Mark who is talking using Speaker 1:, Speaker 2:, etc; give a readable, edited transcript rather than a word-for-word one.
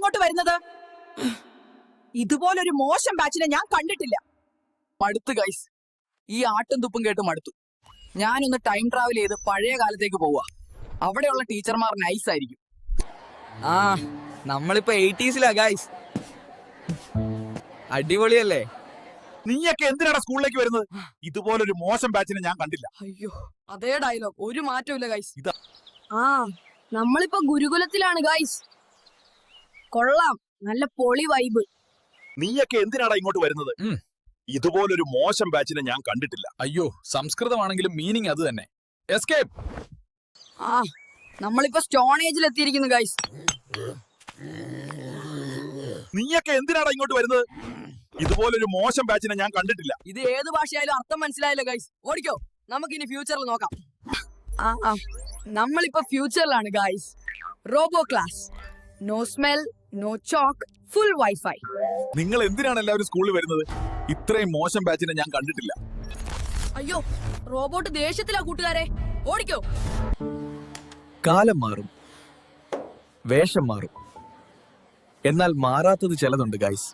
Speaker 1: ഇങ്ങോട്ട് വരുന്നത്? ഇതുപോലൊരു മോശം ബാച്ചിനെ ഞാൻ കണ്ടിട്ടില്ല.
Speaker 2: മടുത്തു ഗൈസ്, ഈ ആട്ടും തുപ്പും കേട്ട് മടുത്തു. ഞാനൊന്ന് ടൈം ട്രാവൽ ചെയ്ത് പഴയ കാലത്തേക്ക് പോവാ. അവിടെയുള്ള ടീച്ചർമാർ നൈസ് ആയിരിക്കും.
Speaker 3: ആ, നമ്മളിപ്പോ 80s ഗൈസ്. അടിപൊളിയല്ലേ?
Speaker 4: നീയൊക്കെ എന്തിനാണ് സ്കൂളിലേക്ക് വരുന്നത്? ഇതുപോലൊരു മോശം ബാച്ചിനെ ഞാൻ കണ്ടില്ല.
Speaker 2: അയ്യോ, അതേ ഡയലോഗ്, ഒരു മാറ്റമില്ല ഗൈസ്.
Speaker 5: ആ, നമ്മളിപ്പോ ഗുരുകുലത്തിലാണ് ഗൈസ്. കൊള്ളാം, നല്ല പൊളി വൈബ്.
Speaker 4: നീയൊക്കെ എന്തിനാടാ ഇങ്ങോട്ട് വരുന്നത്? ഇതുപോലൊരു മോശം ബാച്ചിനെ ഞാൻ കണ്ടിട്ടില്ല.
Speaker 6: അയ്യോ, സംസ്കൃതമാണെങ്കിലും മീനിങ് അത് തന്നെ. എസ്കേപ്പ്.
Speaker 2: ആ, നമ്മളിപ്പോ സ്റ്റോൺ ഏജിൽ എത്തിയിരിക്കുന്നു ഗൈസ്.
Speaker 4: നീയൊക്കെ എന്തിനാടാ ഇങ്ങോട്ട് വരുന്നത്? ഇതുപോലൊരു മോശം ബാച്ചിനെ ഞാൻ കണ്ടിട്ടില്ല.
Speaker 2: ഇത് ഏത് ഭാഷയായാലും അർത്ഥം മനസ്സിലായല്ലോ ഗൈസ്. ഓടിക്കോ, നമുക്കിനി ഫ്യൂച്ചറിൽ നോക്കാം. ആ, നമ്മളിപ്പോ ഫ്യൂച്ചറിലാണ് guys. Robo class, no smell, no chalk, full wifi.
Speaker 4: നിങ്ങൾ എന്തിനാണ് എല്ലാവരും സ്കൂളിൽ വരുന്നത്? ഇത്രയും മോശം ബാച്ചിനെ ഞാൻ കണ്ടിട്ടില്ല.
Speaker 2: അയ്യോ, റോബോട്ട് ദേഷ്യത്തിലാ കൂട്ടുകാരെ. ഓടിക്കോ.
Speaker 7: കാലം മാറും, വേഷം മാറും, എന്നാൽ മാറാത്തത് ചിലതുണ്ട് ഗൈസ്.